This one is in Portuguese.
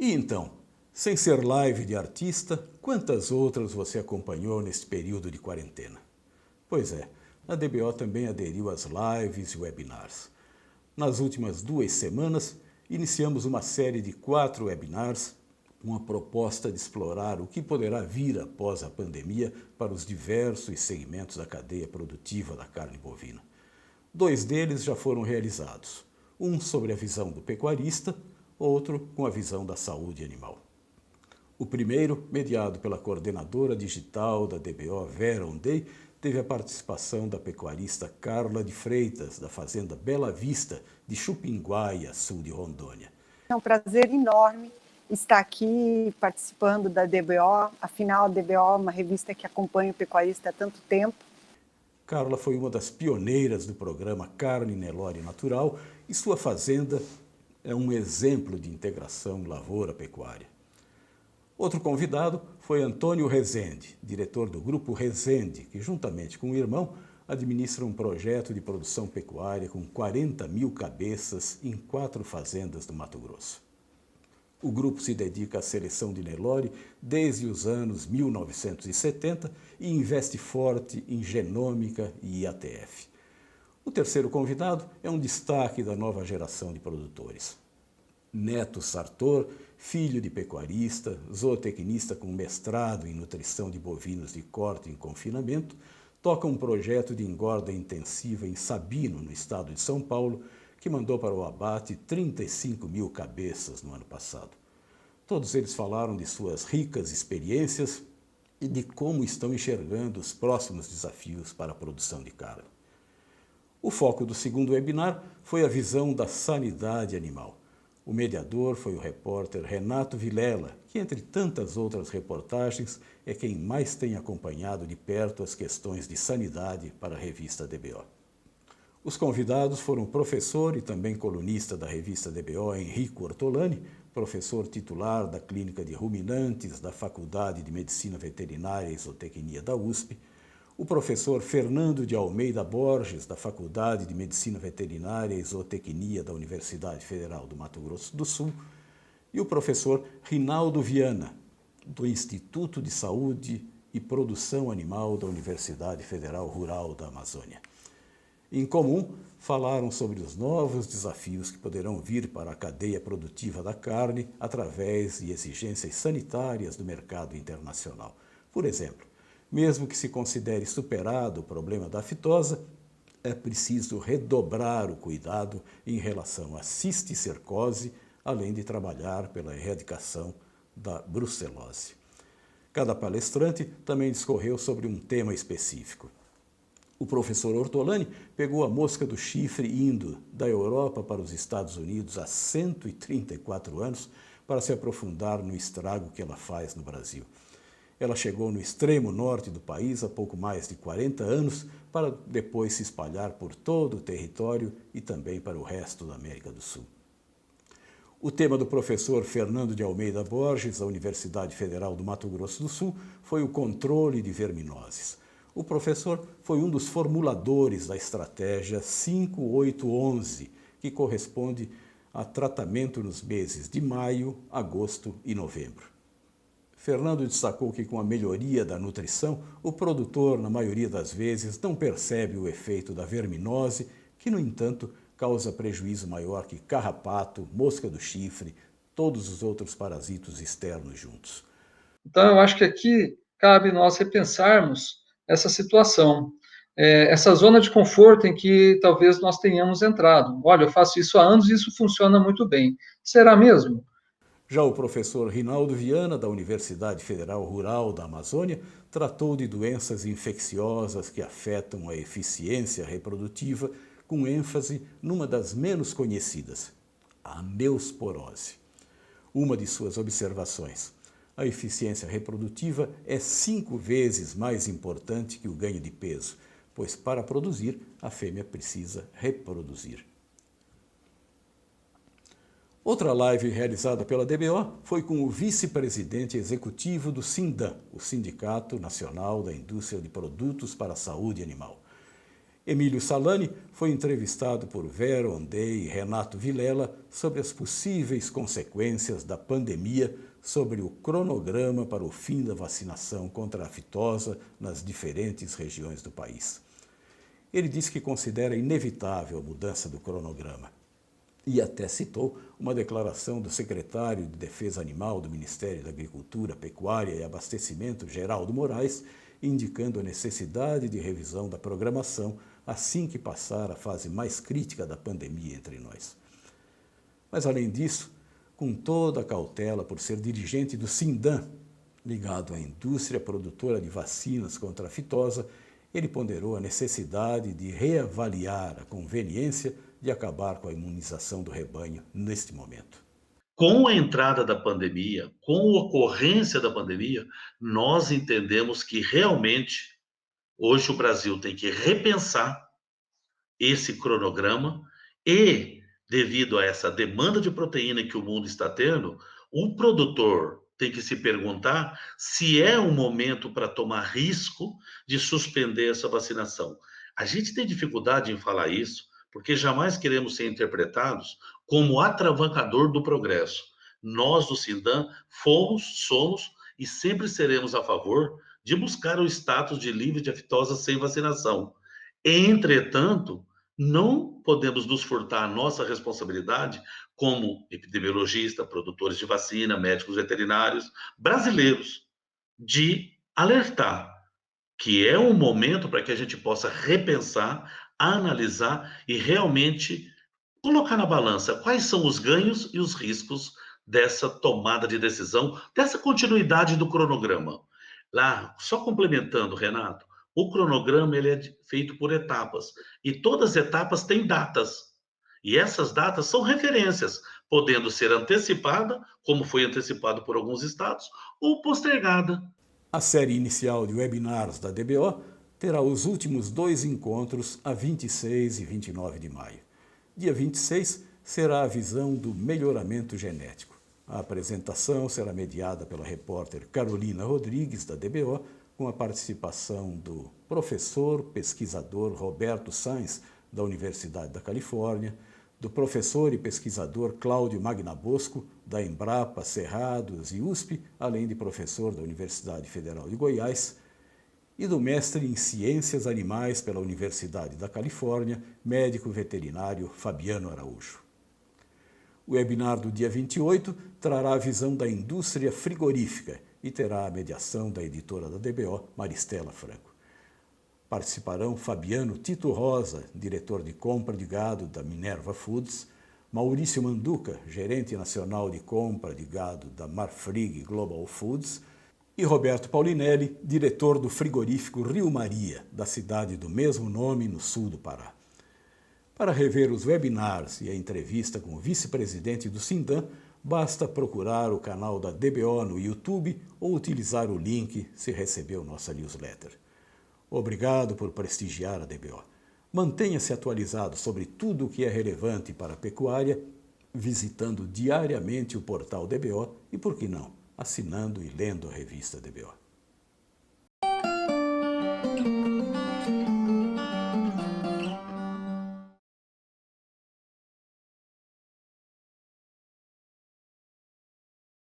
E então, sem ser live de artista, quantas outras você acompanhou neste período de quarentena? Pois é, a DBO também aderiu às lives e webinars. Nas últimas 2 semanas, iniciamos uma série de 4 webinars com a proposta de explorar o que poderá vir após a pandemia para os diversos segmentos da cadeia produtiva da carne bovina. 2 deles já foram realizados, um sobre a visão do pecuarista, outro com a visão da saúde animal. O primeiro, mediado pela coordenadora digital da DBO, Vera Ondey, teve a participação da pecuarista Carla de Freitas, da fazenda Bela Vista, de Chupinguaia, sul de Rondônia. É um prazer enorme estar aqui participando da DBO. Afinal, a DBO é uma revista que acompanha o pecuarista há tanto tempo. Carla foi uma das pioneiras do programa Carne Nelore Natural e sua fazenda é um exemplo de integração lavoura-pecuária. Outro convidado foi Antônio Rezende, diretor do Grupo Rezende, que juntamente com o irmão administra um projeto de produção pecuária com 40 mil cabeças em 4 fazendas do Mato Grosso. O grupo se dedica à seleção de Nelore desde os anos 1970 e investe forte em genômica e IATF. O terceiro convidado é um destaque da nova geração de produtores. Neto Sartor, filho de pecuarista, zootecnista com mestrado em nutrição de bovinos de corte em confinamento, toca um projeto de engorda intensiva em Sabino, no estado de São Paulo, que mandou para o abate 35 mil cabeças no ano passado. Todos eles falaram de suas ricas experiências e de como estão enxergando os próximos desafios para a produção de carne. O foco do segundo webinar foi a visão da sanidade animal. O mediador foi o repórter Renato Vilela, que, entre tantas outras reportagens, é quem mais tem acompanhado de perto as questões de sanidade para a revista DBO. Os convidados foram o professor e também colunista da revista DBO, Henrico Ortolani, professor titular da Clínica de Ruminantes da Faculdade de Medicina Veterinária e Zootecnia da USP, o professor Fernando de Almeida Borges, da Faculdade de Medicina Veterinária e Zootecnia da Universidade Federal do Mato Grosso do Sul, e o professor Rinaldo Viana, do Instituto de Saúde e Produção Animal da Universidade Federal Rural da Amazônia. Em comum, falaram sobre os novos desafios que poderão vir para a cadeia produtiva da carne através de exigências sanitárias do mercado internacional. Por exemplo, mesmo que se considere superado o problema da aftosa, é preciso redobrar o cuidado em relação à cisticercose, além de trabalhar pela erradicação da brucelose. Cada palestrante também discorreu sobre um tema específico. O professor Ortolani pegou a mosca do chifre indo da Europa para os Estados Unidos há 134 anos para se aprofundar no estrago que ela faz no Brasil. Ela chegou no extremo norte do país há pouco mais de 40 anos para depois se espalhar por todo o território e também para o resto da América do Sul. O tema do professor Fernando de Almeida Borges, da Universidade Federal do Mato Grosso do Sul, foi o controle de verminoses. O professor foi um dos formuladores da estratégia 5811, que corresponde a tratamento nos meses de maio, agosto e novembro. Fernando destacou que, com a melhoria da nutrição, o produtor, na maioria das vezes, não percebe o efeito da verminose, que, no entanto, causa prejuízo maior que carrapato, mosca do chifre, todos os outros parasitos externos juntos. Então, eu acho que aqui cabe nós repensarmos essa situação, essa zona de conforto em que talvez nós tenhamos entrado. Olha, eu faço isso há anos e isso funciona muito bem. Será mesmo? Já o professor Rinaldo Viana, da Universidade Federal Rural da Amazônia, tratou de doenças infecciosas que afetam a eficiência reprodutiva, com ênfase numa das menos conhecidas, a ameosporose. Uma de suas observações: a eficiência reprodutiva é 5 vezes mais importante que o ganho de peso, pois para produzir, a fêmea precisa reproduzir. Outra live realizada pela DBO foi com o vice-presidente executivo do SINDAM, o Sindicato Nacional da Indústria de Produtos para a Saúde Animal. Emílio Salani foi entrevistado por Vera Ondei e Renato Vilela sobre as possíveis consequências da pandemia sobre o cronograma para o fim da vacinação contra a aftosa nas diferentes regiões do país. Ele disse que considera inevitável a mudança do cronograma e até citou uma declaração do secretário de Defesa Animal do Ministério da Agricultura, Pecuária e Abastecimento, Geraldo Moraes, indicando a necessidade de revisão da programação assim que passar a fase mais crítica da pandemia entre nós. Mas, além disso, com toda a cautela por ser dirigente do Sindan, ligado à indústria produtora de vacinas contra a aftosa, ele ponderou a necessidade de reavaliar a conveniência de acabar com a imunização do rebanho neste momento. Com a entrada da pandemia, com a ocorrência da pandemia, nós entendemos que realmente hoje o Brasil tem que repensar esse cronograma e, devido a essa demanda de proteína que o mundo está tendo, o produtor tem que se perguntar se é um momento para tomar risco de suspender essa vacinação. A gente tem dificuldade em falar isso, porque jamais queremos ser interpretados como atravancador do progresso. Nós, do Sindan, somos e sempre seremos a favor de buscar o status de livre de aftosa sem vacinação. Entretanto, não podemos nos furtar a nossa responsabilidade como epidemiologista, produtores de vacina, médicos veterinários, brasileiros, de alertar que é um momento para que a gente possa repensar, analisar e realmente colocar na balança quais são os ganhos e os riscos dessa tomada de decisão, dessa continuidade do cronograma. Lá, só complementando, Renato, o cronograma ele é feito por etapas e todas as etapas têm datas. E essas datas são referências, podendo ser antecipada, como foi antecipado por alguns estados, ou postergada. A série inicial de webinars da DBO terá os últimos 2 encontros a 26 e 29 de maio. Dia 26 será a visão do melhoramento genético. A apresentação será mediada pela repórter Carolina Rodrigues, da DBO, com a participação do professor pesquisador Roberto Sainz, da Universidade da Califórnia, do professor e pesquisador Cláudio Magnabosco, da Embrapa, Cerrados e USP, além de professor da Universidade Federal de Goiás, e do mestre em Ciências Animais pela Universidade da Califórnia, médico veterinário Fabiano Araújo. O webinar do dia 28 trará a visão da indústria frigorífica e terá a mediação da editora da DBO, Maristela Franco. Participarão Fabiano Tito Rosa, diretor de compra de gado da Minerva Foods, Maurício Manduca, gerente nacional de compra de gado da Marfrig Global Foods, e Roberto Paulinelli, diretor do frigorífico Rio Maria, da cidade do mesmo nome, no sul do Pará. Para rever os webinars e a entrevista com o vice-presidente do Sindan, basta procurar o canal da DBO no YouTube ou utilizar o link se recebeu nossa newsletter. Obrigado por prestigiar a DBO. Mantenha-se atualizado sobre tudo o que é relevante para a pecuária, visitando diariamente o portal DBO e, por que não, assinando e lendo a revista DBO.